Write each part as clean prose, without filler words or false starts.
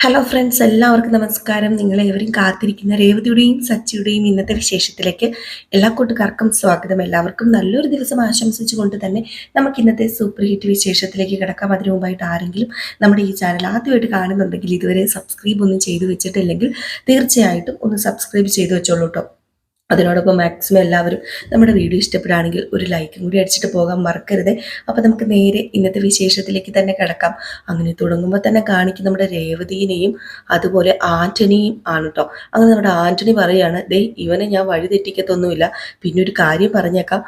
Hello friends, എല്ലാവർക്കും നമസ്കാരം. നിങ്ങളേവരും കാത്തിരിക്കുന്ന രേവതിയുടെയും സച്ചിയുടെയും ഇന്നത്തെ വിശേഷത്തിലേക്ക് എല്ലാ കൂട്ടുകാർക്കും സ്വാഗതം. എല്ലാവർക്കും നല്ലൊരു ദിവസം ആശംസിച്ചുകൊണ്ട് തന്നെ നമുക്ക് ഇന്നത്തെ സൂപ്പർ ഹിറ്റ് വിശേഷത്തിലേക്ക് കിടക്കാം. അതിനു മുമ്പായിട്ട് ആരെങ്കിലും നമ്മുടെ ഈ ചാനൽ ആദ്യമായിട്ട് കാണുന്നുണ്ടെങ്കിൽ ഇതുവരെ സബ്സ്ക്രൈബ് ഒന്നും ചെയ്തു വെച്ചിട്ടില്ലെങ്കിൽ തീർച്ചയായിട്ടും ഒന്ന് സബ്സ്ക്രൈബ് ചെയ്ത് വെച്ചോളൂ കേട്ടോ. അതിനോടൊപ്പം മാക്സിമം എല്ലാവരും നമ്മുടെ വീഡിയോ ഇഷ്ടപ്പെടുകയാണെങ്കിൽ ഒരു ലൈക്കും കൂടി അടിച്ചിട്ട് പോകാൻ മറക്കരുത്. അപ്പോൾ നമുക്ക് നേരെ ഇന്നത്തെ വിശേഷത്തിലേക്ക് തന്നെ കിടക്കാം. അങ്ങനെ തുടങ്ങുമ്പോൾ തന്നെ കാണിക്കും നമ്മുടെ രേവതിനെയും അതുപോലെ ആന്റണിയും ആണ് കേട്ടോ. അങ്ങനെ നമ്മുടെ ആന്റണി പറയാണ്, ദേ ഇവനെ ഞാൻ വഴി തെറ്റിക്കത്തൊന്നുമില്ല, പിന്നെ ഒരു കാര്യം പറഞ്ഞേക്കാം,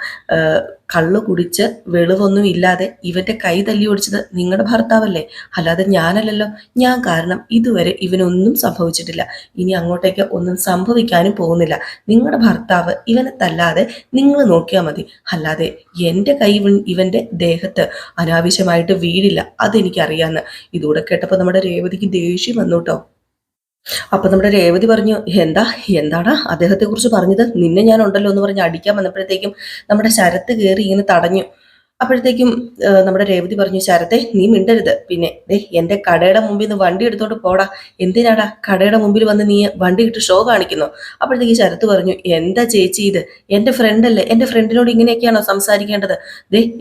കള്ളു കുടിച്ച് വെളിവൊന്നും ഇല്ലാതെ ഇവന്റെ കൈ തല്ലി ഓടിച്ചത് നിങ്ങളുടെ ഭർത്താവല്ലേ, അല്ലാതെ ഞാനല്ലല്ലോ. ഞാൻ കാരണം ഇതുവരെ ഇവനൊന്നും സംഭവിച്ചിട്ടില്ല, ഇനി അങ്ങോട്ടേക്ക് ഒന്നും സംഭവിക്കാനും പോകുന്നില്ല. നിങ്ങളുടെ ഭർത്താവ് ഇവനെ തല്ലാതെ നിങ്ങൾ നോക്കിയാൽ മതി, അല്ലാതെ എൻ്റെ കൈ ഇവന്റെ ദേഹത്ത് അനാവശ്യമായിട്ട് വീഴില്ല, അതെനിക്കറിയാന്ന്. ഇതൂടെ കേട്ടപ്പോൾ നമ്മുടെ രേവതിക്ക് ദേഷ്യം വന്നു കേട്ടോ. അപ്പൊ നമ്മുടെ രേവതി പറഞ്ഞു, എന്താടാ അദ്ദേഹത്തെ കുറിച്ച് പറഞ്ഞത്, നിന്നെ ഞാൻ ഉണ്ടല്ലോ എന്ന് പറഞ്ഞ് അടിക്കാൻ വന്നപ്പോഴത്തേക്കും നമ്മുടെ ശരത്ത് കയറി ഇങ്ങനെ തടഞ്ഞു. അപ്പോഴത്തേക്കും നമ്മുടെ രേവതി പറഞ്ഞു, ശരത്തെ നീ മിണ്ടരുത്, പിന്നെ എന്റെ കടയുടെ മുമ്പിൽ നിന്ന് വണ്ടി എടുത്തോണ്ട് പോടാ, എന്തിനാടാ കടയുടെ മുമ്പിൽ വന്ന് നീ വണ്ടി ഇട്ട് ഷോ കാണിക്കുന്നു. അപ്പോഴത്തേക്ക് ശരത്ത് പറഞ്ഞു, എന്താ ചേച്ചി ഇത്, എന്റെ ഫ്രണ്ടല്ലേ, എന്റെ ഫ്രണ്ടിനോട് ഇങ്ങനെയൊക്കെയാണോ സംസാരിക്കേണ്ടത്,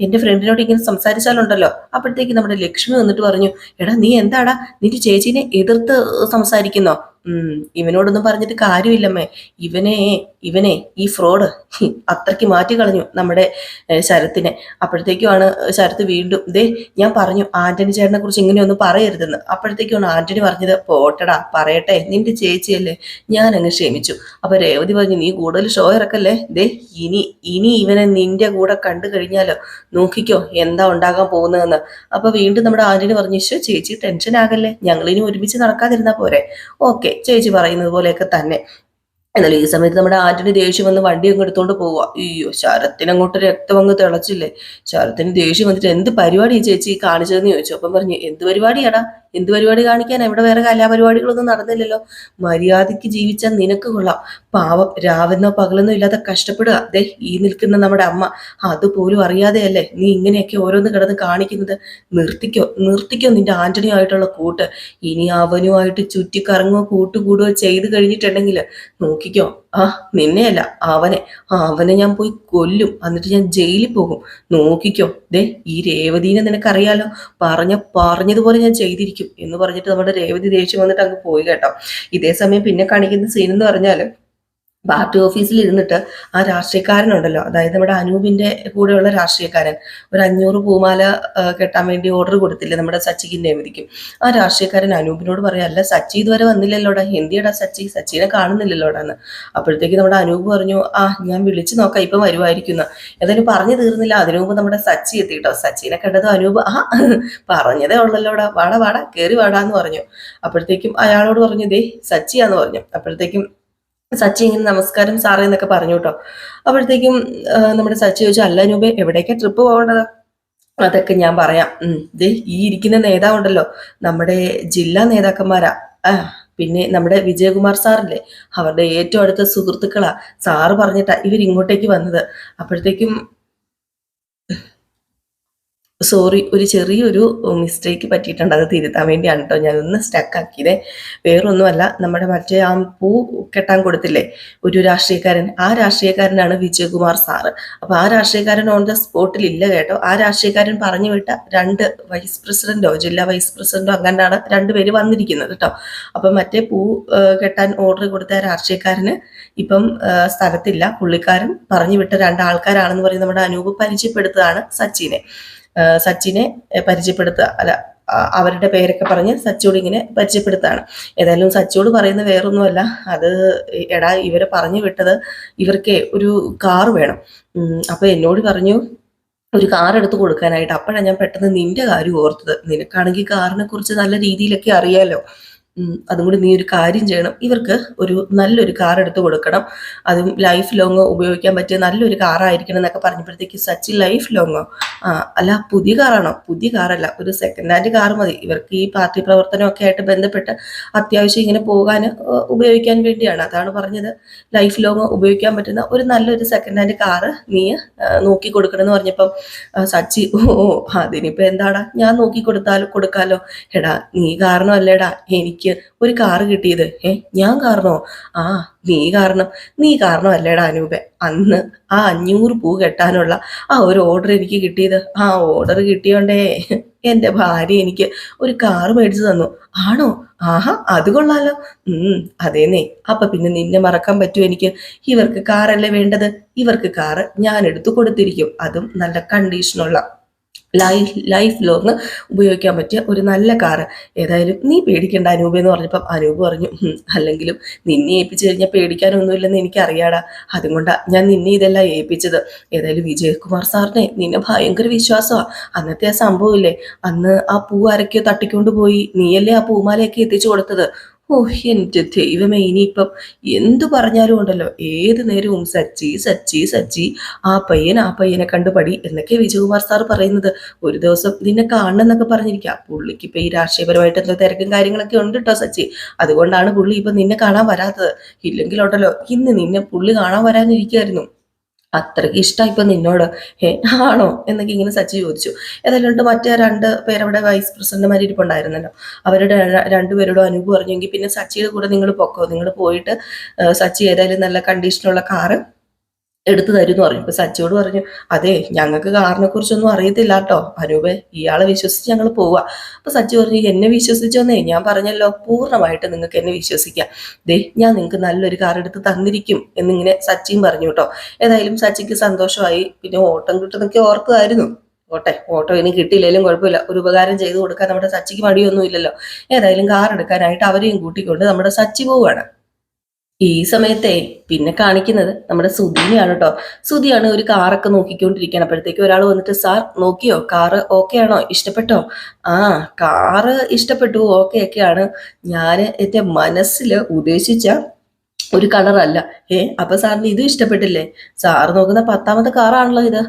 എന്റെ ഫ്രണ്ടിനോട് ഇങ്ങനെ സംസാരിച്ചാലുണ്ടല്ലോ. അപ്പോഴത്തേക്ക് നമ്മുടെ ലക്ഷ്മി വന്നിട്ട് പറഞ്ഞു, എടാ നീ എന്താടാ നിന്റെ ചേച്ചീനെ എതിർത്ത് സംസാരിക്കുന്നോ? ഇവനോടൊന്നും പറഞ്ഞിട്ട് കാര്യമില്ലമ്മേ, ഇവനെ ഈ ഫ്രോഡ് അത്രയ്ക്ക് മാറ്റി കളഞ്ഞു നമ്മുടെ ശരത്തിനെ. അപ്പോഴത്തേക്കുമാണ് ശരത്ത് വീണ്ടും, ഞാൻ പറഞ്ഞു ആന്റണി ചേട്ടനെ കുറിച്ച് ഇങ്ങനെയൊന്നും പറയരുതെന്ന്. അപ്പോഴത്തേക്കുമാണ് ആന്റണി പറഞ്ഞത്, പോട്ടടാ പറയട്ടെ, നിന്റെ ചേച്ചിയല്ലേ, ഞാൻ അങ്ങ് ക്ഷമിച്ചു. അപ്പൊ രേവതി പറഞ്ഞു, നീ കൂടുതൽ ഷോ ഇറക്കല്ലേ, ഇനി ഇവനെ നിന്റെ കൂടെ കണ്ടു കഴിഞ്ഞാലോ, നോക്കിക്കോ എന്താ ഉണ്ടാകാൻ പോകുന്നതെന്ന്. അപ്പൊ വീണ്ടും നമ്മുടെ ആന്റണി പറഞ്ഞു, ചേച്ചി ടെൻഷൻ ആകല്ലേ, ഞങ്ങളിനി ഒരുമിച്ച് നടക്കാതിരുന്നാ പോരെ. ഓക്കെ, ചേച്ചി പറയുന്നത് പോലെയൊക്കെ തന്നെ. എന്നാലും ഈ സമയത്ത് നമ്മുടെ ആന്റണി ദേഷ്യം വന്ന് വണ്ടി അങ്ങ് എടുത്തോണ്ട് പോവുക. അയ്യോ, ശരത്തിന് അങ്ങോട്ട് രക്തം അങ്ങ് തിളച്ചില്ലേ. ശരത്തിന് ദേഷ്യം വന്നിട്ട്, എന്ത് പരിപാടി ചേച്ചി കാണിച്ചതെന്ന് ചോദിച്ചു. അപ്പം പറഞ്ഞു, എന്ത് പരിപാടിയാടാ, എന്ത് പരിപാടി കാണിക്കാൻ, ഇവിടെ വേറെ കലാപരിപാടികളൊന്നും നടന്നില്ലല്ലോ, മര്യാദയ്ക്ക് ജീവിച്ചാൽ നിനക്ക് കൊള്ളാം. പാവം രാവെന്നോ പകലെന്നോ ഇല്ലാതെ കഷ്ടപ്പെടുക, ഈ നിൽക്കുന്ന നമ്മുടെ അമ്മ, അതുപോലും അറിയാതെയല്ലേ നീ ഇങ്ങനെയൊക്കെ ഓരോന്ന് കിടന്ന് കാണിക്കുന്നത്. നിർത്തിക്കോ നിന്റെ ആന്റണിയുമായിട്ടുള്ള കൂട്ട്. ഇനി അവനുമായിട്ട് ചുറ്റിക്കറങ്ങുകയോ കൂട്ടുകൂടുകയോ ചെയ്ത് കഴിഞ്ഞിട്ടുണ്ടെങ്കിൽ നോക്കിക്കോ, നിന്നെയല്ല അവനെ ഞാൻ പോയി കൊല്ലും, എന്നിട്ട് ഞാൻ ജയിലിൽ പോകും, നോക്കിക്കോ. ഈ രേവതീനെ നിനക്കറിയാലോ, പറഞ്ഞതുപോലെ ഞാൻ ചെയ്തിരിക്കും എന്ന് പറഞ്ഞിട്ട് നമ്മുടെ രേവതി ദേഷ്യം വന്നിട്ട് അങ്ങ് പോയി കേട്ടോ. ഇതേ സമയം പിന്നെ കാണിക്കുന്ന സീൻ എന്ന് പറഞ്ഞാൽ, പാർട്ടി ഓഫീസിൽ ഇരുന്നിട്ട് ആ രാഷ്ട്രീയക്കാരനുണ്ടല്ലോ, അതായത് നമ്മുടെ അനൂപിന്റെ കൂടെയുള്ള രാഷ്ട്രീയക്കാരൻ, ഒരു 500 പൂമാല കെട്ടാൻ വേണ്ടി ഓർഡർ കൊടുത്തില്ലേ നമ്മുടെ സച്ചിക്കും രേവതിക്കും. ആ രാഷ്ട്രീയക്കാരൻ അനൂപിനോട് പറയാം, അല്ല സച്ചി ഇതുവരെ വന്നില്ലല്ലോടാ, എന്തിയടാ സച്ചിനെ കാണുന്നില്ലല്ലോടാ എന്ന്. അപ്പോഴത്തേക്ക് നമ്മുടെ അനൂപ് പറഞ്ഞു, ഞാൻ വിളിച്ചു നോക്കാം, ഇപ്പം വരുമായിരിക്കുന്ന. ഏതായാലും പറഞ്ഞു തീർന്നില്ല, അതിനു മുമ്പ് നമ്മുടെ സച്ചി എത്തിയിട്ടോ. സച്ചിനെ കണ്ടത് അനൂപ്, പറഞ്ഞതേ ഉള്ളല്ലോടാ, വാടാ കയറി വാടാന്ന് പറഞ്ഞു. അപ്പോഴത്തേക്കും അയാളോട് പറഞ്ഞു, സച്ചിയാന്ന് പറഞ്ഞു. അപ്പോഴത്തേക്കും സച്ചി ഇങ്ങനെ നമസ്കാരം സാറേ എന്നൊക്കെ പറഞ്ഞു കേട്ടോ. അപ്പോഴത്തേക്കും നമ്മുടെ സച്ചി ചോദിച്ചു, അല്ല അനൂപേ, എവിടേക്കാ ട്രിപ്പ് പോകേണ്ടത്? അതൊക്കെ ഞാൻ പറയാം. ഈ ഇരിക്കുന്ന നേതാവുണ്ടല്ലോ, നമ്മുടെ ജില്ലാ നേതാക്കന്മാരാ. പിന്നെ നമ്മുടെ വിജയകുമാർ സാറില്ലേ, അവരുടെ ഏറ്റവും അടുത്ത സുഹൃത്തുക്കളാ. സാറ് പറഞ്ഞിട്ടാ ഇവരിങ്ങോട്ടേക്ക് വന്നത്. അപ്പോഴത്തേക്കും സോറി, ഒരു ചെറിയൊരു മിസ്റ്റേക്ക് പറ്റിയിട്ടുണ്ട്, അത് തിരുത്താൻ വേണ്ടിയാണ് കേട്ടോ ഞാനൊന്ന് സ്റ്റക്കാക്കിയതേ. വേറൊന്നുമല്ല, നമ്മുടെ മറ്റേ ആ പൂ കെട്ടാൻ കൊടുത്തില്ലേ ഒരു രാഷ്ട്രീയക്കാരൻ, ആ രാഷ്ട്രീയക്കാരനാണ് വിജയകുമാർ സാറ്. അപ്പൊ ആ രാഷ്ട്രീയക്കാരൻ ഓൺ ദ സ്പോട്ടിൽ ഇല്ല കേട്ടോ. ആ രാഷ്ട്രീയക്കാരൻ പറഞ്ഞു വിട്ട 2 വൈസ് പ്രസിഡന്റോ ജില്ലാ വൈസ് പ്രസിഡന്റോ അങ്ങനെയാണ് 2 പേര് വന്നിരിക്കുന്നത് കേട്ടോ. അപ്പൊ മറ്റേ പൂ കെട്ടാൻ ഓർഡർ കൊടുത്ത രാഷ്ട്രീയക്കാരന് ഇപ്പം സ്ഥലത്തില്ല. പുള്ളിക്കാരൻ പറഞ്ഞു വിട്ട 2 ആൾക്കാരാണെന്ന് പറഞ്ഞ് നമ്മുടെ അനൂപ് പരിചയപ്പെടുത്തുകയാണ് സച്ചിനെ പരിചയപ്പെടുത്തുക, അല്ല അവരുടെ പേരൊക്കെ പറഞ്ഞ് സച്ചിയോട് ഇങ്ങനെ പരിചയപ്പെടുത്താണ്. ഏതായാലും സച്ചിയോട് പറയുന്ന വേറൊന്നുമല്ല, അത് എടാ ഇവരെ പറഞ്ഞു വിട്ടത് ഇവർക്ക് ഒരു കാർ വേണം. അപ്പൊ എന്നോട് പറഞ്ഞു ഒരു കാർ എടുത്ത് കൊടുക്കാനായിട്ട്. അപ്പോഴാണ് ഞാൻ പെട്ടെന്ന് നിന്റെ കാര്യം ഓർത്തത്, നിനക്കാണെങ്കിൽ കാറിനെ കുറിച്ച് നല്ല രീതിയിലൊക്കെ അറിയാലോ. അതും കൂടി നീ ഒരു കാര്യം ചെയ്യണം, ഇവർക്ക് ഒരു നല്ലൊരു കാർ എടുത്ത് കൊടുക്കണം, അതും ലൈഫ് ലോങ് ഉപയോഗിക്കാൻ പറ്റിയ നല്ലൊരു കാറായിരിക്കണം എന്നൊക്കെ പറഞ്ഞപ്പോഴത്തേക്ക് സച്ചി ലൈഫ് ലോങ്ങോ, അല്ല പുതിയ കാറാണോ? പുതിയ കാറല്ല, ഒരു സെക്കൻഡ് ഹാൻഡ് കാർ മതി ഇവർക്ക് ഈ പാർട്ടി പ്രവർത്തനമൊക്കെ ആയിട്ട് ബന്ധപ്പെട്ട് അത്യാവശ്യം ഇങ്ങനെ പോകാൻ ഉപയോഗിക്കാൻ വേണ്ടിയാണ്. അതാണ് പറഞ്ഞത്, ലൈഫ് ലോങ് ഉപയോഗിക്കാൻ പറ്റുന്ന ഒരു നല്ലൊരു സെക്കൻഡ് ഹാൻഡ് കാറ് നീ നോക്കി കൊടുക്കണം എന്ന് പറഞ്ഞപ്പം സച്ചി, അതിനിപ്പോ എന്താടാ, ഞാൻ നോക്കി കൊടുക്കാലോ. എടാ നീ കാരണമല്ലേടാ എനിക്ക് എനിക്ക് ഒരു കാറ് കിട്ടിയത്? ഞാൻ കാരണോ? ആ, നീ കാരണം അല്ലേടാ അനൂപെ അന്ന് ആ 500 പൂ കെട്ടാനുള്ള ആ ഒരു ഓർഡർ എനിക്ക് കിട്ടിയത്. ആ ഓർഡർ കിട്ടിയോണ്ടേ എന്റെ ഭാര്യ എനിക്ക് ഒരു കാറ് മേടിച്ചു തന്നു. ആണോ? ആഹാ, അത് കൊള്ളാലോ. അതേന്നേ. അപ്പൊ പിന്നെ നിന്നെ മറക്കാൻ പറ്റുമോ എനിക്ക്? ഇവർക്ക് കാറല്ലേ വേണ്ടത്? ഇവർക്ക് കാറ് ഞാൻ എടുത്തു കൊടുത്തിരിക്കും. അതും നല്ല കണ്ടീഷനുള്ള ലൈഫ് ലോങ് ഉപയോഗിക്കാൻ പറ്റിയ ഒരു നല്ല കാറ്. ഏതായാലും നീ പേടിക്കണ്ട അനൂപ് എന്ന് പറഞ്ഞപ്പം അനൂപ് പറഞ്ഞു, അല്ലെങ്കിലും നിന്നെ ഏൽപ്പിച്ചു കഴിഞ്ഞാൽ പേടിക്കാനൊന്നുമില്ലെന്ന് എനിക്കറിയാടാ. അതുകൊണ്ടാ ഞാൻ നിന്നെ ഇതെല്ലാം ഏൽപ്പിച്ചത്. ഏതായാലും വിജയകുമാർ സാറിനെ നിന്നെ ഭയങ്കര വിശ്വാസമാണ്. അന്നത്തെ ആ സംഭവമില്ലേ, അന്ന് ആ പൂ ആരൊക്കെയോ തട്ടിക്കൊണ്ട് പോയി, നീയല്ലേ ആ പൂമാലയൊക്കെ എത്തിച്ചു കൊടുത്തത്. ഓ, എന്റെ ദൈവമേ, ഇനിയിപ്പം എന്തു പറഞ്ഞാലും ഉണ്ടല്ലോ ഏത് നേരവും സച്ചി സച്ചി സച്ചി, ആ പയ്യനെ കണ്ടുപടി എന്നൊക്കെ വിജയകുമാർ സാർ പറയുന്നത്. ഒരു ദിവസം നിന്നെ കാണണം എന്നൊക്കെ പറഞ്ഞിരിക്കാം. പുള്ളിക്ക് ഇപ്പൊ ഈ രാഷ്ട്രീയപരമായിട്ട് എന്തോ തിരക്കും കാര്യങ്ങളൊക്കെ ഉണ്ട് കേട്ടോ സച്ചി. അതുകൊണ്ടാണ് പുള്ളി ഇപ്പൊ നിന്നെ കാണാൻ വരാത്തത്. ഇല്ലെങ്കിലുണ്ടല്ലോ ഇന്ന് നിന്നെ പുള്ളി കാണാൻ വരാനിരിക്കുമായിരുന്നു. അത്രയ്ക്ക് ഇഷ്ടമായി ഇപ്പൊ നിന്നോട്. ആണോ എന്നൊക്കെ ഇങ്ങനെ സച്ചി ചോദിച്ചു. ഏതായാലും മറ്റേ 2 പേരവിടെ വൈസ് പ്രസിഡന്റുമാർ ഇരിപ്പുണ്ടായിരുന്നല്ലോ. അവരുടെ രണ്ടുപേരോടും അനൂപ് പറഞ്ഞെങ്കിൽ പിന്നെ സച്ചിയുടെ കൂടെ നിങ്ങൾ പൊക്കോ, നിങ്ങൾ പോയിട്ട് സച്ചി ഏതായാലും നല്ല കണ്ടീഷനുള്ള കാറ് എടുത്തു തരുമെന്ന് പറഞ്ഞു. ഇപ്പൊ സച്ചിയോട് പറഞ്ഞു, അതെ ഞങ്ങൾക്ക് കാറിനെ കുറിച്ചൊന്നും അറിയത്തില്ല കേട്ടോ അനൂപേ, ഇയാളെ വിശ്വസിച്ച് ഞങ്ങൾ പോവാ. അപ്പൊ സച്ചി പറഞ്ഞു, എന്നെ വിശ്വസിച്ചോന്നേ, ഞാൻ പറഞ്ഞല്ലോ പൂർണ്ണമായിട്ട് നിങ്ങൾക്ക് എന്നെ വിശ്വസിക്കാം. ഞാൻ നിങ്ങൾക്ക് നല്ലൊരു കാർ എടുത്ത് തന്നിരിക്കും എന്നിങ്ങനെ സച്ചിയും പറഞ്ഞു കേട്ടോ. ഏതായാലും സച്ചിക്ക് സന്തോഷമായി. പിന്നെ ഓട്ടം കിട്ടുന്നൊക്കെ ഓർക്കുമായിരുന്നു. ഓട്ടോ ഇനി കിട്ടിയില്ലെങ്കിലും കുഴപ്പമില്ല, ഒരു ഉപകാരം ചെയ്തു കൊടുക്കാൻ നമ്മുടെ സച്ചിക്ക് മടിയൊന്നും ഇല്ലല്ലോ. ഏതായാലും കാർ എടുക്കാനായിട്ട് അവരെയും കൂട്ടിക്കൊണ്ട് നമ്മുടെ സച്ചി പോവുകയാണ്. ഈ സമയത്തെ പിന്നെ കാണിക്കുന്നത് നമ്മുടെ സുധീനെയാണ് കേട്ടോ. സുധിയാണ് ഒരു കാറൊക്കെ നോക്കിക്കൊണ്ടിരിക്കുകയാണ്. അപ്പോഴത്തേക്ക് ഒരാൾ വന്നിട്ട്, സാർ നോക്കിയോ, കാറ് ഓക്കെ ആണോ, ഇഷ്ടപ്പെട്ടോ? ആ, കാറ് ഇഷ്ടപ്പെട്ടു, ഓക്കെ ഒക്കെയാണ്. ഞാൻ എന്റെ മനസ്സിൽ ഉദ്ദേശിച്ച ഒരു കളറല്ല. അപ്പൊ സാറിന് ഇത് ഇഷ്ടപ്പെട്ടില്ലേ? സാറ് നോക്കുന്ന 10ാമത്തെ കാറാണല്ലോ ഇത്.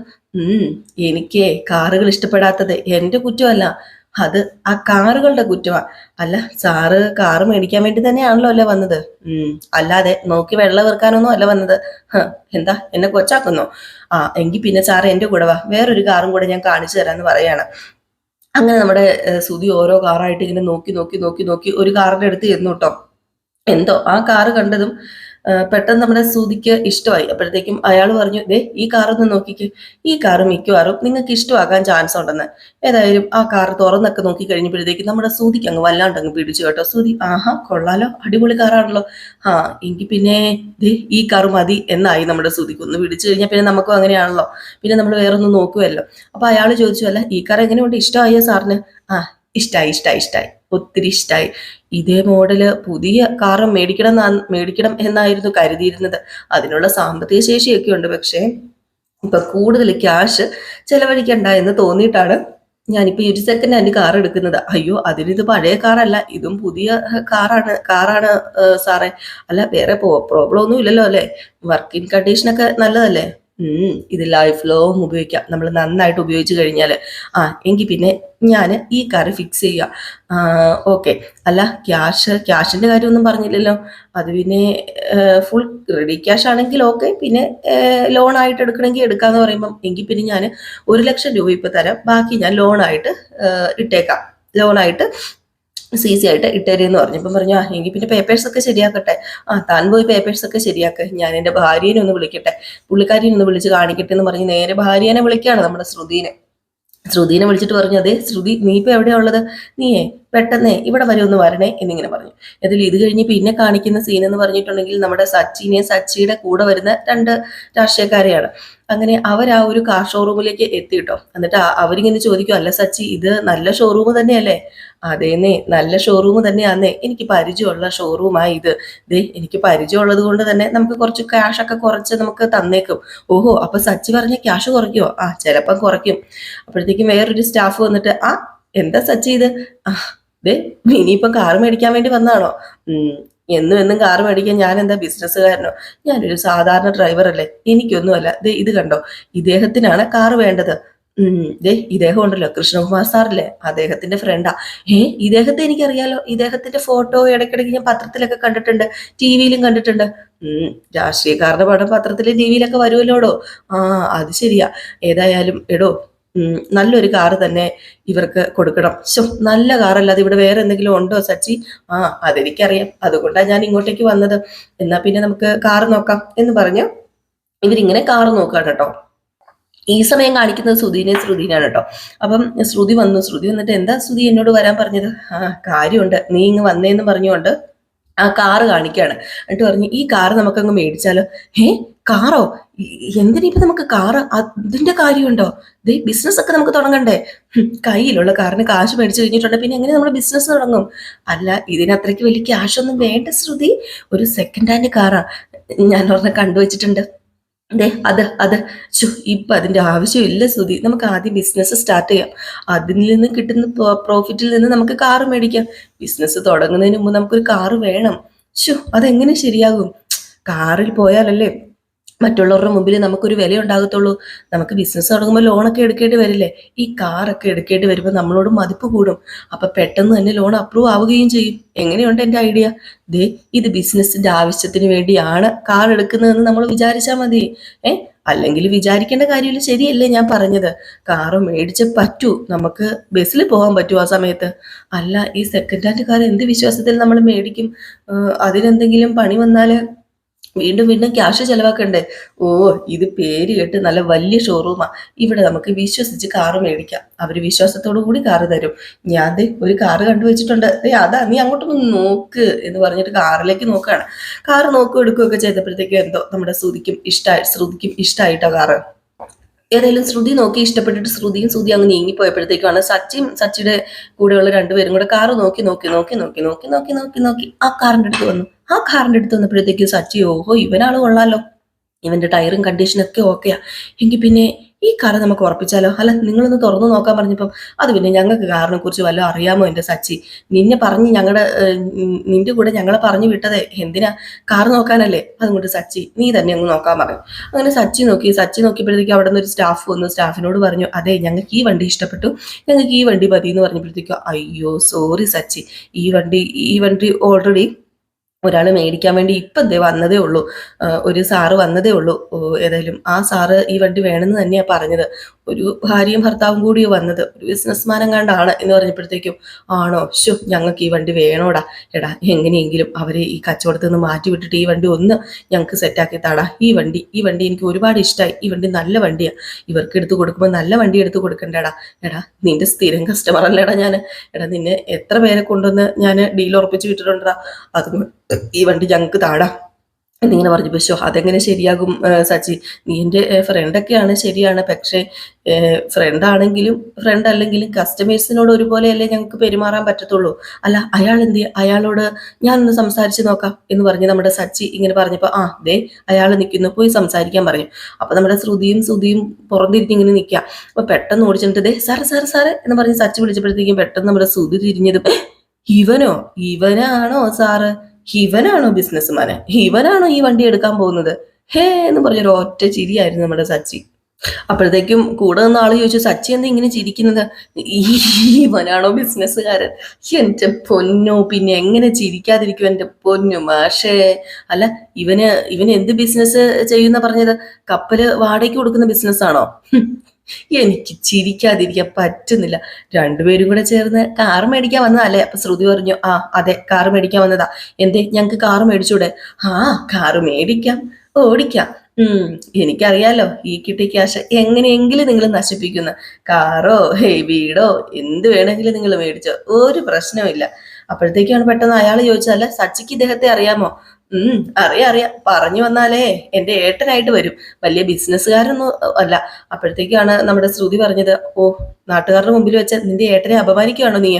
എനിക്ക് കാറുകൾ ഇഷ്ടപ്പെടാത്തത് എന്റെ കുറ്റമല്ല, അത് ആ കാറുകളുടെ കുറ്റമാ. അല്ല, സാറ് കാറ് മേടിക്കാൻ വേണ്ടി തന്നെയാണല്ലോ അല്ലേ വന്നത്? അല്ലാതെ നോക്കി വെള്ളം വെറുക്കാനൊന്നും അല്ല വന്നത്. എന്താ എന്നെ കൊച്ചാക്കുന്നോ? എങ്കിൽ പിന്നെ സാറ് എന്റെ കൂടെ വാ, വേറൊരു കാറും കൂടെ ഞാൻ കാണിച്ചു തരാന്ന് പറയാണ്. അങ്ങനെ നമ്മുടെ സുധി ഓരോ കാറായിട്ട് ഇങ്ങനെ നോക്കി നോക്കി നോക്കി നോക്കി ഒരു കാറിന്റെ അടുത്ത് ചെന്നു കേട്ടോ. എന്തോ ആ കാറ് കണ്ടതും പെട്ടെന്ന് നമ്മുടെ സുധിക്ക് ഇഷ്ടമായി. അപ്പോഴത്തേക്കും അയാൾ പറഞ്ഞു, ഈ കാറൊന്ന് നോക്കിക്ക്, ഈ കാറ് മിക്കവാറും നിങ്ങൾക്ക് ഇഷ്ടമാകാൻ ചാൻസ് ഉണ്ടെന്ന്. ഏതായാലും ആ കാർ തുറന്നൊക്കെ നോക്കി കഴിഞ്ഞപ്പോഴത്തേക്കും നമ്മുടെ സുധിക്ക് അങ്ങ് വല്ലാണ്ട് അങ്ങ് പിടിച്ചു കേട്ടോ. സുധി, ആഹാ കൊള്ളാലോ, അടിപൊളി കാറാണല്ലോ. എങ്കിൽ പിന്നെ ഈ കാറ് മതി എന്നായി നമ്മുടെ സുധിക്ക്. ഒന്ന് പിടിച്ചു കഴിഞ്ഞാൽ പിന്നെ നമുക്കും അങ്ങനെയാണല്ലോ, പിന്നെ നമ്മൾ വേറൊന്നും നോക്കുമല്ലോ. അപ്പൊ അയാൾ ചോദിച്ചു, അല്ല ഈ കാർ എങ്ങനെയുണ്ട്, ഇഷ്ടമായോ സാറിന്? ഇഷ്ടായി, ഒത്തിരി ഇഷ്ടായി. ഇതേ മോഡല് പുതിയ കാറ് മേടിക്കണം എന്നായിരുന്നു കരുതിയിരുന്നത്. അതിനുള്ള സാമ്പത്തിക ശേഷിയൊക്കെ ഉണ്ട്. പക്ഷേ ഇപ്പൊ കൂടുതൽ ക്യാഷ് ചെലവഴിക്കണ്ട എന്ന് തോന്നിയിട്ടാണ് ഞാനിപ്പോ 1 സെക്കൻഡ് ഹാൻഡ് കാർ എടുക്കുന്നത്. അയ്യോ, അതിനിത് പഴയ കാറല്ല, ഇതും പുതിയ കാറാണ് സാറേ. അല്ല, വേറെ പ്രോബ്ലം ഒന്നും ഇല്ലല്ലോ അല്ലേ? വർക്കിംഗ് കണ്ടീഷനൊക്കെ നല്ലതല്ലേ? ഇത് ലൈഫ് ലോങ് ഉപയോഗിക്കാം, നമ്മൾ നന്നായിട്ട് ഉപയോഗിച്ച് കഴിഞ്ഞാൽ. എങ്കിൽ പിന്നെ ഞാൻ ഈ കാറ് ഫിക്സ് ചെയ്യാം. ഓക്കെ. അല്ല, ക്യാഷിന്റെ കാര്യമൊന്നും പറഞ്ഞില്ലല്ലോ. അത് പിന്നെ ഫുൾ റെഡി ക്യാഷ് ആണെങ്കിൽ ഓക്കെ, പിന്നെ ലോൺ ആയിട്ട് എടുക്കണമെങ്കിൽ എടുക്കാന്ന് പറയുമ്പം, എങ്കിൽ പിന്നെ ഞാൻ 1,00,000 രൂപ ഇപ്പൊ തരാം, ബാക്കി ഞാൻ ലോണായിട്ട് ഇട്ടേക്കാം, ലോണായിട്ട് CC ആയിട്ട് ഇട്ടേരെന്ന് പറഞ്ഞു. ഇപ്പം പറഞ്ഞു, എങ്കിൽ പിന്നെ പേപ്പേഴ്സ് ഒക്കെ ശരിയാക്കട്ടെ. താൻ പോയി പേപ്പേഴ്സ് ഒക്കെ ശരിയാക്ക്, ഞാൻ എൻ്റെ ഭാര്യനെ ഒന്ന് വിളിക്കട്ടെ, പുള്ളിക്കാരിനെ ഒന്ന് വിളിച്ച് കാണിക്കട്ടെ എന്ന് പറഞ്ഞ് നേരെ ഭാര്യനെ വിളിക്കുകയാണ് നമ്മുടെ ശ്രുതിനെ വിളിച്ചിട്ട് പറഞ്ഞു, അതെ ശ്രുതി, നീ ഇപ്പൊ എവിടെയാ ഉള്ളത്? നീയേ പെട്ടെന്നേ ഇവിടെ വരെ ഒന്ന് വരണേ എന്നിങ്ങനെ പറഞ്ഞു. ഇതിൽ ഇത് കഴിഞ്ഞ് പിന്നെ കാണിക്കുന്ന സീൻ എന്ന് പറഞ്ഞിട്ടുണ്ടെങ്കിൽ നമ്മുടെ സച്ചിയുടെ കൂടെ വരുന്ന 2 രാഷ്ട്രീയക്കാരെയാണ്. അങ്ങനെ അവർ ആ ഒരു കാർ ഷോറൂമിലേക്ക് എത്തിയിട്ടോ. എന്നിട്ട് അവരിങ്ങനെ ചോദിക്കും, അല്ല സച്ചി, ഇത് നല്ല ഷോറൂം തന്നെയല്ലേ? അതേന്നേ, നല്ല ഷോറൂം തന്നെയാന്നേ, എനിക്ക് പരിചയമുള്ള ഷോറൂമായി ഇത്. എനിക്ക് പരിചയമുള്ളത് കൊണ്ട് തന്നെ നമുക്ക് കുറച്ച് ക്യാഷ് ഒക്കെ കുറച്ച് നമുക്ക് തന്നേക്കും. ഓഹോ, അപ്പൊ സച്ചി പറഞ്ഞ ക്യാഷ് കുറയ്ക്കുമോ? ചിലപ്പം കുറയ്ക്കും. അപ്പോഴത്തേക്കും വേറൊരു സ്റ്റാഫ് വന്നിട്ട്, എന്താ സച്ചി ഇത്? ഇനിയിപ്പം കാറ് മേടിക്കാൻ വേണ്ടി വന്നതാണോ? എന്നും കാറ് മേടിക്കാൻ ഞാൻ എന്താ ബിസിനസ്സുകാരനോ? ഞാനൊരു സാധാരണ ഡ്രൈവർ അല്ലേ, എനിക്കൊന്നുമല്ല. ഇത് കണ്ടോ, ഇദ്ദേഹത്തിനാണ് കാറ് വേണ്ടത്. ഇദ്ദേഹം ഉണ്ടല്ലോ, കൃഷ്ണകുമാർ സാറില്ലേ, അദ്ദേഹത്തിന്റെ ഫ്രണ്ടാ. ഇദ്ദേഹത്തെ എനിക്കറിയാലോ, ഇദ്ദേഹത്തിന്റെ ഫോട്ടോ ഇടയ്ക്കിടയ്ക്ക് ഞാൻ പത്രത്തിലൊക്കെ കണ്ടിട്ടുണ്ട്, ടിവിയിലും കണ്ടിട്ടുണ്ട്. രാഷ്ട്രീയക്കാരുടെ പടം പത്രത്തിലും ടിവിയിലൊക്കെ വരുമല്ലോടോ. അത് ശരിയാ. ഏതായാലും എടോ, നല്ലൊരു കാറ് തന്നെ ഇവർക്ക് കൊടുക്കണം. നല്ല കാറല്ലാതെ ഇവിടെ വേറെ എന്തെങ്കിലും ഉണ്ടോ സച്ചി? അതെനിക്കറിയാം, അതുകൊണ്ടാണ് ഞാൻ ഇങ്ങോട്ടേക്ക് വന്നത്. എന്നാ പിന്നെ നമുക്ക് കാറ് നോക്കാം എന്ന് പറഞ്ഞ് ഇവരിങ്ങനെ കാറ് നോക്കാം കേട്ടോ. ഈ സമയം കാണിക്കുന്നത് ശ്രുതിനാണ് കേട്ടോ. അപ്പം ശ്രുതി വന്നിട്ട് എന്താ ശ്രുതി എന്നോട് വരാൻ പറഞ്ഞത്? കാര്യമുണ്ട്, നീ ഇങ്ങ് വന്നേന്ന് പറഞ്ഞുകൊണ്ട് ആ കാറ് കാണിക്കുകയാണ്. എന്നിട്ട് പറഞ്ഞു, ഈ കാറ് നമുക്കങ്ങ് മേടിച്ചാലോ? കാറോ? എന്തിനിപ്പോ നമുക്ക് കാറ്? അതിന്റെ കാര്യമുണ്ടോ? ബിസിനസ് ഒക്കെ നമുക്ക് തുടങ്ങണ്ടേ? കയ്യിലുള്ള കാറിന് കാശ് മേടിച്ചു കഴിഞ്ഞിട്ടുണ്ട്, പിന്നെ എങ്ങനെ നമ്മൾ ബിസിനസ് തുടങ്ങും? അല്ല, ഇതിന് അത്രയ്ക്ക് വലിയ ക്യാഷ് ഒന്നും വേണ്ട ശ്രുതി, ഒരു സെക്കൻഡ് ഹാൻഡ് കാറാ ഞാൻ ഒരെണ്ണം കണ്ടുവച്ചിട്ടുണ്ട്. അത് ഇപ്പൊ അതിന്റെ ആവശ്യമില്ല ശ്രുതി, നമുക്ക് ആദ്യം ബിസിനസ് സ്റ്റാർട്ട് ചെയ്യാം. അതിൽ നിന്ന് കിട്ടുന്ന പ്രോഫിറ്റിൽ നിന്ന് നമുക്ക് കാറ് മേടിക്കാം. ബിസിനസ് തുടങ്ങുന്നതിന് മുമ്പ് നമുക്കൊരു കാറ് വേണം. അതെങ്ങനെ ശരിയാകും? കാറിൽ പോയാലല്ലേ മറ്റുള്ളവരുടെ മുമ്പിൽ നമുക്കൊരു വില ഉണ്ടാകത്തുള്ളൂ. നമുക്ക് ബിസിനസ് തുടങ്ങുമ്പോൾ ലോണൊക്കെ എടുക്കേണ്ടി വരില്ലേ? ഈ കാറൊക്കെ എടുക്കേണ്ടി വരുമ്പോൾ നമ്മളോട് മതിപ്പ് കൂടും. അപ്പൊ പെട്ടെന്ന് തന്നെ ലോൺ അപ്രൂവ് ആവുകയും ചെയ്യും. എങ്ങനെയുണ്ട് എൻ്റെ ഐഡിയ? ഇത് ബിസിനസിന്റെ ആവശ്യത്തിന് വേണ്ടിയാണ് കാർ എടുക്കുന്നതെന്ന് നമ്മൾ വിചാരിച്ചാൽ മതി. അല്ലെങ്കിൽ വിചാരിക്കേണ്ട കാര്യമില്ല. ശരിയല്ലേ ഞാൻ പറഞ്ഞത്? കാറ് മേടിച്ച് പറ്റൂ, നമുക്ക് ബസ്സിൽ പോകാൻ പറ്റുമോ ആ സമയത്ത്? അല്ല, ഈ സെക്കൻഡ് ഹാൻഡ് കാർ എന്ത് വിശ്വാസത്തിൽ നമ്മൾ മേടിക്കും? അതിനെന്തെങ്കിലും പണി വന്നാല് വീണ്ടും വീണ്ടും ക്യാഷ് ചെലവാക്കണ്ടേ? ഇത് പേര് കേട്ട് നല്ല വലിയ ഷോറൂമാ, ഇവിടെ നമുക്ക് വിശ്വസിച്ച് കാറ് മേടിക്കാം. അവര് വിശ്വാസത്തോടു കൂടി കാറ് തരും. ഞാൻ ഒരു കാറ് കണ്ടുവച്ചിട്ടുണ്ട്, അതാ നീ അങ്ങോട്ടൊന്ന് നോക്ക് എന്ന് പറഞ്ഞിട്ട് കാറിലേക്ക് നോക്കുകയാണ്. കാറ് നോക്കുകയും എടുക്കുകയൊക്കെ ചെയ്തപ്പോഴത്തേക്കും എന്തോ നമ്മുടെ ശ്രുതിക്കും ഇഷ്ടമായിട്ടോ കാറ്. ഏതായാലും ശ്രുതി നോക്കി ഇഷ്ടപ്പെട്ടിട്ട് ശ്രുതി അങ്ങ് നീങ്ങിപ്പോയപ്പോഴത്തേക്കാണ് സച്ചിയുടെ കൂടെയുള്ള രണ്ടുപേരും കൂടെ കാറ് നോക്കി ആ കാറിന്റെ അടുത്ത് വന്നു. ആ കാറിന്റെ അടുത്ത് വന്നപ്പോഴത്തേക്ക് സച്ചി, ഇവനാള് കൊള്ളാലോ, ഇവന്റെ ടയറും കണ്ടീഷനൊക്കെ ഓക്കെയാ, എങ്കിൽ പിന്നെ ഈ കാർ നമുക്ക് ഉറപ്പിച്ചാലോ? അല്ല, നിങ്ങളൊന്ന് തുറന്നു നോക്കാൻ പറഞ്ഞപ്പം അത് പിന്നെ ഞങ്ങൾക്ക് കാറിനെ കുറിച്ച് വല്ലതും അറിയാമോ എൻ്റെ സച്ചി? നിന്റെ കൂടെ ഞങ്ങളെ പറഞ്ഞു വിട്ടതേ എന്തിനാ? കാർ നോക്കാനല്ലേ. അതുകൊണ്ട് സച്ചി നീ തന്നെ അങ്ങ് നോക്കാൻ പറഞ്ഞു. അങ്ങനെ സച്ചി നോക്കിയപ്പോഴത്തേക്ക് അവിടെ നിന്ന് ഒരു സ്റ്റാഫ് വന്നു. സ്റ്റാഫിനോട് പറഞ്ഞു, അതെ ഞങ്ങൾക്ക് ഈ വണ്ടി ഇഷ്ടപ്പെട്ടു, ഞങ്ങൾക്ക് ഈ വണ്ടി മതി എന്ന് പറഞ്ഞപ്പോഴത്തേക്കും, അയ്യോ സോറി സച്ചി, ഈ വണ്ടി ഓൾറെഡി ഒരാൾ മേടിക്കാൻ വേണ്ടി ഇപ്പം വന്നതേ ഉള്ളൂ, ഒരു സാറ് വന്നതേ ഉള്ളൂ. ഏതായാലും ആ സാറ് ഈ വണ്ടി വേണമെന്ന് തന്നെയാണ് പറഞ്ഞത്. ഒരു ഭാര്യയും ഭർത്താവും കൂടി വന്നത്, ഒരു ബിസിനസ്മാനം കണ്ടാണ് എന്ന് പറഞ്ഞപ്പോഴത്തേക്കും, ആണോ? ഞങ്ങൾക്ക് ഈ വണ്ടി വേണോടാ. എടാ, എങ്ങനെയെങ്കിലും അവരെ ഈ കച്ചവടത്തിൽ നിന്ന് മാറ്റി വിട്ടിട്ട് ഈ വണ്ടി ഒന്ന് ഞങ്ങൾക്ക് സെറ്റാക്കി താടാ. ഈ വണ്ടി എനിക്ക് ഒരുപാട് ഇഷ്ടമായി. ഈ വണ്ടി നല്ല വണ്ടിയാണ്, ഇവർക്ക് എടുത്തു കൊടുക്കുമ്പോൾ നല്ല വണ്ടി എടുത്തു കൊടുക്കണ്ടേടാ. എടാ, നിന്റെ സ്ഥിരം കസ്റ്റമർ അല്ലേടാ ഞാൻ. എടാ, നിന്നെ എത്ര പേരെ കൊണ്ടുവന്ന് ഞാൻ ഡീൽ ഉറപ്പിച്ച് വിട്ടിട്ടുണ്ടാ. അതുകൊണ്ട് ഈ വണ്ടി ഞങ്ങൾക്ക് താടാ എന്നിങ്ങനെ പറഞ്ഞു. അതെങ്ങനെ ശരിയാകും സച്ചി? നീ എൻ്റെ ഫ്രണ്ടൊക്കെയാണ്, ശരിയാണ്. പക്ഷേ ഫ്രണ്ട് അല്ലെങ്കിലും കസ്റ്റമേഴ്സിനോട് ഒരുപോലെയല്ലേ ഞങ്ങൾക്ക് പെരുമാറാൻ പറ്റത്തുള്ളൂ. അല്ല, അയാൾ എന്ത്? അയാളോട് ഞാനൊന്ന് സംസാരിച്ച് നോക്കാം എന്ന് പറഞ്ഞ് നമ്മുടെ സച്ചി ഇങ്ങനെ പറഞ്ഞപ്പോൾ, അയാൾ നിൽക്കുന്നു, പോയി സംസാരിക്കാൻ പറഞ്ഞു. അപ്പൊ നമ്മുടെ ശ്രുതിയും പുറത്തിരിഞ്ഞ് ഇങ്ങനെ നിൽക്കുക. അപ്പൊ പെട്ടെന്ന് ഓടിച്ചിട്ട്, സാറ് എന്ന് പറഞ്ഞ് സച്ചി വിളിച്ചപ്പോഴത്തേക്കും പെട്ടെന്ന് നമ്മുടെ ശ്രുതി തിരിഞ്ഞതും, ഇവനാണോ സാറ്? ഇവനാണോ ബിസിനസ്മാന്? ഇവനാണോ ഈ വണ്ടി എടുക്കാൻ പോകുന്നത്? എന്ന് പറഞ്ഞൊരു ഒറ്റ ചിരിയായിരുന്നു നമ്മുടെ സച്ചി. അപ്പോഴത്തേക്കും കൂടെ നിന്ന് ആള് ചോദിച്ചു, സച്ചി എന്താ ഇങ്ങനെ ചിരിക്കുന്നത്? ഇവനാണോ ബിസിനസ്സുകാരൻ? എന്റെ പൊന്നോ, പിന്നെ എങ്ങനെ ചിരിക്കാതിരിക്കും എന്റെ പൊന്നു മാഷേ. അല്ല, ഇവന് എന്ത് ബിസിനസ് ചെയ്യുന്ന പറഞ്ഞത്? കപ്പല് വാടകയ്ക്ക് കൊടുക്കുന്ന ബിസിനസ്സാണോ? എനിക്ക് ചിരിക്കാതിരിക്കാൻ പറ്റുന്നില്ല. രണ്ടുപേരും കൂടെ ചേർന്ന് കാറ് മേടിക്കാൻ വന്നതല്ലേ? അപ്പൊ ശ്രുതി പറഞ്ഞു, അതെ കാറ് മേടിക്കാൻ വന്നതാ. എന്തേ, ഞങ്ങക്ക് കാറ് മേടിച്ചൂടെ? കാറ് മേടിക്കാം, ഓടിക്കാം. എനിക്കറിയാലോ ഈ കിട്ടിയ ക്യാഷ് എങ്ങനെയെങ്കിലും നിങ്ങൾ നശിപ്പിക്കുന്ന. കാറോ വീടോ എന്ത് വേണമെങ്കിലും നിങ്ങൾ മേടിച്ചോ, ഒരു പ്രശ്നമില്ല. അപ്പോഴത്തേക്കാണ് പെട്ടെന്ന് അയാൾ ചോദിച്ചതല്ല, സച്ചിക്ക് ഇദ്ദേഹത്തെ അറിയാമോ? അറിയാം, പറഞ്ഞു വന്നാലേ എന്റെ ഏട്ടനായിട്ട് വരും, വലിയ ബിസിനസ്സുകാരൊന്നും അല്ല. അപ്പോഴത്തേക്കാണ് നമ്മുടെ ശ്രുതി പറഞ്ഞത്, നാട്ടുകാരുടെ മുമ്പിൽ വെച്ച് നിന്റെ ഏട്ടനെ അപമാനിക്കുകയാണോ നീ?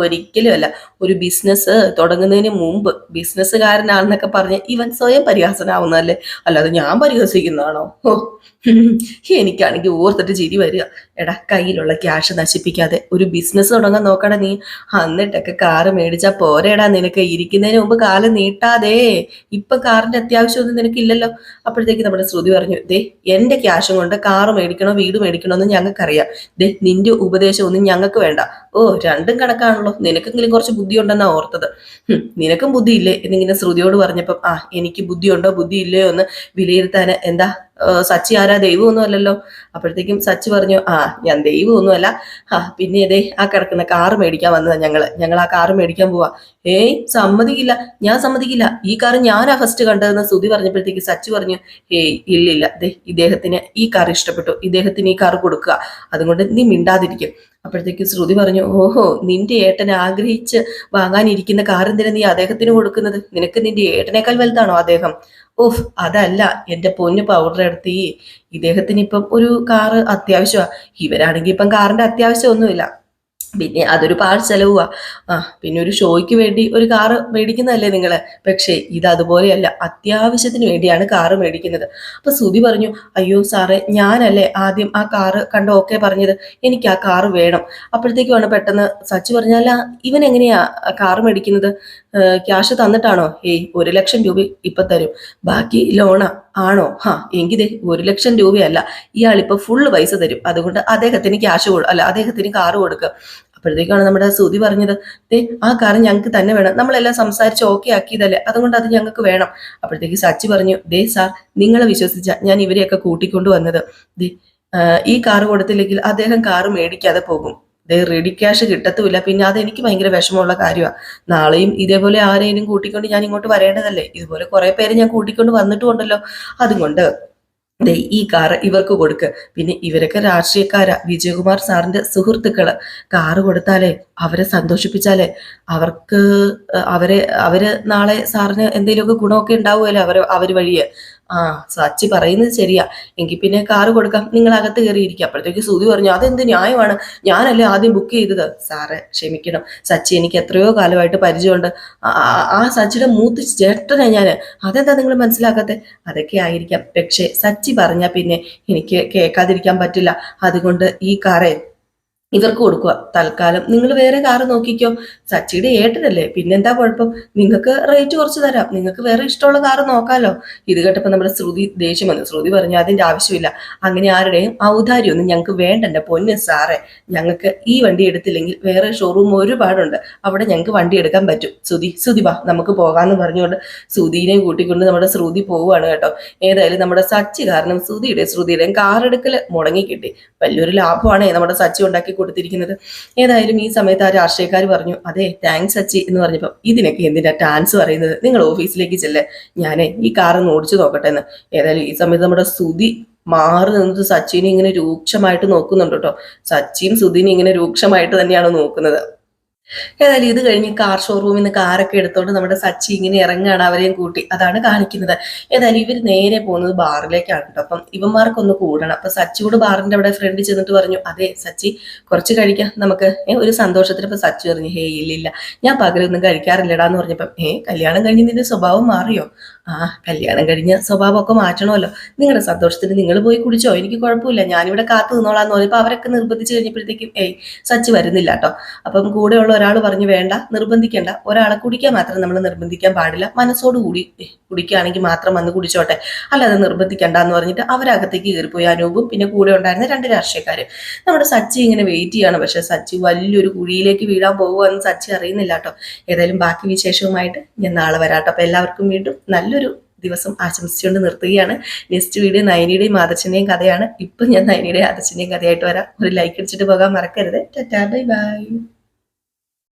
ഒരിക്കലും അല്ല. ഒരു ബിസിനസ് തുടങ്ങുന്നതിന് മുമ്പ് ബിസിനസ്സുകാരനാണെന്നൊക്കെ പറഞ്ഞ് ഇവൻ സ്വയം പരിഹാസനാവുന്നതല്ലേ, അല്ലാതെ ഞാൻ പരിഹസിക്കുന്നതാണോ? എനിക്കാണെങ്കിൽ ഓർത്തിട്ട് ചിരി വരിക. എടാ, കയ്യിലുള്ള ക്യാഷ് നശിപ്പിക്കാതെ ഒരു ബിസിനസ് തുടങ്ങാൻ നോക്കണ നീ. എന്നിട്ടൊക്കെ കാറ് മേടിച്ചാ പോരേടാ നിനക്ക്. ഇരിക്കുന്നതിന് മുമ്പ് കാല് നീട്ടാതെ. ഇപ്പൊ കാറിന്റെ അത്യാവശ്യമൊന്നും നിനക്കില്ലല്ലോ. അപ്പോഴത്തേക്ക് നമ്മുടെ ശ്രുതി പറഞ്ഞു, എന്റെ ക്യാഷും കൊണ്ട് കാറ് മേടിക്കണോ വീട് മേടിക്കണോ എന്ന് ഞങ്ങൾക്കറിയാം. നിന്റെ ഉപദേശം ഒന്നും ഞങ്ങൾക്ക് വേണ്ട. രണ്ടും കണക്കാണല്ലോ. നിനക്കെങ്കിലും കുറച്ച് ബുദ്ധി ഉണ്ടെന്നാ ഓർത്തത്. നിനക്കും ബുദ്ധി ഇല്ലേ എന്നിങ്ങനെ ശ്രുതിയോട് പറഞ്ഞപ്പം, എനിക്ക് ബുദ്ധിയുണ്ടോ ബുദ്ധി ഇല്ലയോ എന്ന് വിലയിരുത്താൻ എന്താ സച്ചി ആരാ, ദൈവമൊന്നും അല്ലല്ലോ. അപ്പോഴത്തേക്കും സച്ചി പറഞ്ഞു, ആ ഞാൻ ദൈവമൊന്നുമല്ല, പിന്നെ ഇതേ ആ കിടക്കുന്ന കാറ് മേടിക്കാൻ വന്നതാ ഞങ്ങൾ ആ കാറ് മേടിക്കാൻ പോവാ. ഏയ് സമ്മതിക്കില്ല, ഞാൻ സമ്മതിക്കില്ല, ഈ കാറ് ഞാനാ ഫസ്റ്റ് കണ്ടതെന്ന് ശ്രുതി പറഞ്ഞപ്പോഴത്തേക്ക് സച്ചി പറഞ്ഞു, ഏയ് ഇല്ലില്ല, ഇദ്ദേഹത്തിന് ഈ കാർ ഇഷ്ടപ്പെട്ടു, ഇദ്ദേഹത്തിന് ഈ കാർ കൊടുക്കുക, അതുകൊണ്ട് നീ മിണ്ടാതിരിക്കും. അപ്പോഴത്തേക്ക് ശ്രുതി പറഞ്ഞു, ഓഹോ, നിന്റെ ഏട്ടൻ ആഗ്രഹിച്ച് വാങ്ങാനിരിക്കുന്ന കാർ എന്തിനാ നീ അദ്ദേഹത്തിന് കൊടുക്കുന്നത്? നിനക്ക് നിന്റെ ഏട്ടനേക്കാൾ വലുതാണോ അദ്ദേഹം? ഓഹ് അതല്ല എന്റെ പൊന്നു പൗഡർ എടുത്തി, ഇദ്ദേഹത്തിന് ഇപ്പം ഒരു കാറ് അത്യാവശ്യമാണ്. ഇവരാണെങ്കിൽ ഇപ്പം കാറിന്റെ അത്യാവശ്യമൊന്നുമില്ല, പിന്നെ അതൊരു പാഴ് ചെലവുക. പിന്നെ ഒരു ഷോയ്ക്ക് വേണ്ടി ഒരു കാറ് മേടിക്കുന്നതല്ലേ നിങ്ങള്, പക്ഷേ ഇത് അതുപോലെയല്ല, അത്യാവശ്യത്തിന് വേണ്ടിയാണ് കാറ് മേടിക്കുന്നത്. അപ്പൊ സുധി പറഞ്ഞു, അയ്യോ സാറേ, ഞാനല്ലേ ആദ്യം ആ കാറ് കണ്ട് ഓക്കെ പറഞ്ഞത്, എനിക്ക് ആ കാറ് വേണം. അപ്പോഴത്തേക്കുമാണ് പെട്ടെന്ന് സച്ചി പറഞ്ഞല്ല, ഇവൻ എങ്ങനെയാ കാറ് മേടിക്കുന്നത്? ക്യാഷ് തന്നിട്ടാണോ? ഏയ് 1,00,000 രൂപ ഇപ്പൊ തരും, ബാക്കി ലോണാ. ആണോ? എങ്കിതേ 1,00,000 രൂപയല്ല, ഇയാളിപ്പോ ഫുള്ള് പൈസ തരും, അതുകൊണ്ട് അദ്ദേഹത്തിന് അദ്ദേഹത്തിന് കാറ് കൊടുക്കുക. അപ്പോഴത്തേക്കാണ് നമ്മുടെ സുധി പറഞ്ഞത്, ആ കാറ് ഞങ്ങൾക്ക് തന്നെ വേണം, നമ്മളെല്ലാം സംസാരിച്ച് ഓക്കെ ആക്കിയതല്ലേ, അതുകൊണ്ട് അത് ഞങ്ങൾക്ക് വേണം. അപ്പോഴത്തേക്ക് സച്ചി പറഞ്ഞു, സാർ, നിങ്ങളെ വിശ്വസിച്ച ഞാൻ ഇവരെയൊക്കെ കൂട്ടിക്കൊണ്ടു വന്നത്. ഈ കാറ് കൊടുത്തില്ലെങ്കിൽ അദ്ദേഹം കാറ് മേടിക്കാതെ പോകും. റെഡി ക്യാഷ് കിട്ടത്തുമില്ല, പിന്നെ അതെനിക്ക് ഭയങ്കര വിഷമമുള്ള കാര്യമാണ്. നാളെയും ഇതേപോലെ ആരെയും കൂട്ടിക്കൊണ്ട് ഞാൻ ഇങ്ങോട്ട് വരേണ്ടതല്ലേ, ഇതുപോലെ കുറെ പേര് ഞാൻ കൂട്ടിക്കൊണ്ട് വന്നിട്ടുണ്ടല്ലോ. അതുകൊണ്ട് ഈ കാറ് ഇവർക്ക് കൊടുക്ക്. പിന്നെ ഇവരൊക്കെ രാഷ്ട്രീയക്കാരാ, വിജയകുമാർ സാറിന്റെ സുഹൃത്തുക്കള്. കാറ് കൊടുത്താലേ, അവരെ സന്തോഷിപ്പിച്ചാലേ അവർക്ക് അവര് നാളെ സാറിന് എന്തെങ്കിലുമൊക്കെ ഗുണമൊക്കെ ഉണ്ടാവുമല്ലോ അവര് വഴിയെ. സച്ചി പറയുന്നത് ശരിയാ, എങ്കിൽ പിന്നെ കാറ് കൊടുക്കാം, നിങ്ങൾ അകത്ത് കയറിയിരിക്കുക. അപ്പോഴത്തേക്ക് സുധി പറഞ്ഞു, അതെന്ത് ന്യായമാണ്, ഞാനല്ലേ ആദ്യം ബുക്ക് ചെയ്തത്. സാറ് ക്ഷമിക്കണം, സച്ചി എനിക്ക് എത്രയോ കാലമായിട്ട് പരിചയമുണ്ട്, ആ സച്ചിയുടെ മൂത്ത് ചേട്ടനാ ഞാന്, അതെന്താ നിങ്ങൾ മനസ്സിലാക്കാത്തെ? അതൊക്കെ ആയിരിക്കാം, പക്ഷെ സച്ചി പറഞ്ഞാൽ പിന്നെ എനിക്ക് കേൾക്കാതിരിക്കാൻ പറ്റില്ല, അതുകൊണ്ട് ഈ കാറേ ഇവർക്ക് കൊടുക്കുക. തൽക്കാലം നിങ്ങൾ വേറെ കാറ് നോക്കിക്കോ, സച്ചിയുടെ ഏട്ടനല്ലേ, പിന്നെന്താ കുഴപ്പം, നിങ്ങൾക്ക് റേറ്റ് കുറച്ച് തരാം, നിങ്ങൾക്ക് വേറെ ഇഷ്ടമുള്ള കാറ് നോക്കാലോ. ഇത് കേട്ടപ്പോൾ നമ്മുടെ ശ്രുതി ദേഷ്യം വന്നു. ശ്രുതി പറഞ്ഞു, അതിന്റെ ആവശ്യമില്ല, അങ്ങനെ ആരുടെയും ഔദാര്യമൊന്നും ഞങ്ങൾക്ക് വേണ്ട പൊന്ന് സാറേ, ഞങ്ങൾക്ക് ഈ വണ്ടി എടുത്തില്ലെങ്കിൽ വേറെ ഷോറൂം ഒരുപാടുണ്ട്, അവിടെ ഞങ്ങൾക്ക് വണ്ടി എടുക്കാൻ പറ്റും. സുധി വാ നമുക്ക് പോകാമെന്ന് പറഞ്ഞുകൊണ്ട് സുധീനെയും കൂട്ടിക്കൊണ്ട് നമ്മുടെ ശ്രുതി പോവുകയാണ് കേട്ടോ. ഏതായാലും നമ്മുടെ സച്ചി കാരണം ശ്രുതിയുടെയും കാറെടുക്കൽ മുടങ്ങി കിട്ടി. വലിയൊരു ലാഭമാണ് നമ്മുടെ സച്ചി ഉണ്ടാക്കി കൊടുത്തിരിക്കുന്നത്. ഏതായാലും ഈ സമയത്ത് ആ രാഷ്ട്രീയക്കാർ പറഞ്ഞു, അതെ താങ്ക്സ് സച്ചി എന്ന് പറഞ്ഞപ്പോൾ, ഇതിനൊക്കെ എന്തിനാ ടാൻസ് പറയുന്നത്, നിങ്ങൾ ഓഫീസിലേക്ക് ചെല്ലേ, ഞാനേ ഈ കാറൊന്ന് ഓടിച്ചു നോക്കട്ടെ എന്ന്. ഏതായാലും ഈ സമയത്ത് നമ്മുടെ സുധി മാറി നിന്നത് സച്ചിനെ ഇങ്ങനെ രൂക്ഷമായിട്ട് നോക്കുന്നുണ്ട് കേട്ടോ. സച്ചിയും സുധിനെ ഇങ്ങനെ രൂക്ഷമായിട്ട് തന്നെയാണ് നോക്കുന്നത്. ഏതായാലും ഇത് കഴിഞ്ഞ് കാർ ഷോറൂമിൽ നിന്ന് കാറൊക്കെ എടുത്തോണ്ട് നമ്മുടെ സച്ചി ഇങ്ങനെ ഇറങ്ങുകയാണ് അവരെയും കൂട്ടി, അതാണ് കാണിക്കുന്നത്. ഏതായാലും ഇവർ നേരെ പോകുന്നത് ബാറിലേക്കാണ് കേട്ടോ. അപ്പം ഇവന്മാർക്കൊന്ന് കൂടണം. അപ്പൊ സച്ചിയോട് ബാറിന്റെ അവിടെ ഫ്രണ്ട് ചെന്നിട്ട് പറഞ്ഞു, അതെ സച്ചി, കുറച്ച് കഴിക്കാം നമുക്ക്, ഒരു സന്തോഷത്തിന്. ഇപ്പൊ സച്ചി പറഞ്ഞു, ഇല്ലില്ല, ഞാൻ പകലൊന്നും കഴിക്കാറില്ലടാന്ന് പറഞ്ഞപ്പം, കല്യാണം കഴിഞ്ഞ് നിന്റെ സ്വഭാവം മാറിയോ? കല്യാണം കഴിഞ്ഞ് സ്വഭാവമൊക്കെ മാറ്റണമല്ലോ, നിങ്ങളുടെ സന്തോഷത്തിന് നിങ്ങൾ പോയി കുടിച്ചോ, എനിക്ക് കുഴപ്പമില്ല, ഞാനിവിടെ കാത്തു നിന്നോളാന്ന് പറഞ്ഞപ്പോൾ അവരൊക്കെ നിർബന്ധിച്ച് കഴിഞ്ഞപ്പോഴത്തേക്കും സച്ചി വരുന്നില്ല കേട്ടോ. അപ്പം കൂടെയുള്ള ഒരാൾ പറഞ്ഞു, വേണ്ട, നിർബന്ധിക്കേണ്ട, ഒരാളെ കുടിക്കാൻ മാത്രം നമ്മൾ നിർബന്ധിക്കാൻ പാടില്ല, മനസ്സോടുകൂടി കുടിക്കുകയാണെങ്കിൽ മാത്രം വന്ന് കുടിച്ചോട്ടെ, അല്ലാതെ നിർബന്ധിക്കണ്ട എന്ന് പറഞ്ഞിട്ട് അവരകത്തേക്ക് കയറിപ്പോയി അനൂപും പിന്നെ കൂടെ ഉണ്ടായിരുന്ന 2 രാഷ്ട്രീയക്കാര്. നമ്മുടെ സച്ചി ഇങ്ങനെ വെയിറ്റ് ചെയ്യാണ്, പക്ഷെ സച്ചി വലിയൊരു കുഴിയിലേക്ക് വീഴാൻ പോകുമെന്ന് സച്ചി അറിയുന്നില്ല കേട്ടോ. ഏതായാലും ബാക്കി വിശേഷവുമായിട്ട് ഞാൻ നാളെ വരാട്ടോ. അപ്പൊ എല്ലാവർക്കും വീണ്ടും നല്ലൊരു ദിവസം ആശംസിച്ചുകൊണ്ട് നിർത്തുകയാണ്. നെക്സ്റ്റ് വീഡിയോ നയനിയുടെയും ആദർശിന്റെയും കഥയാണ്. ഇപ്പം ഞാൻ നയനിയുടെയും ആദർശിന്റെയും കഥയായിട്ട് വരാം. ഒരു ലൈക്ക് അടിച്ചിട്ട് പോകാൻ മറക്കരുത്. Tata bye bye.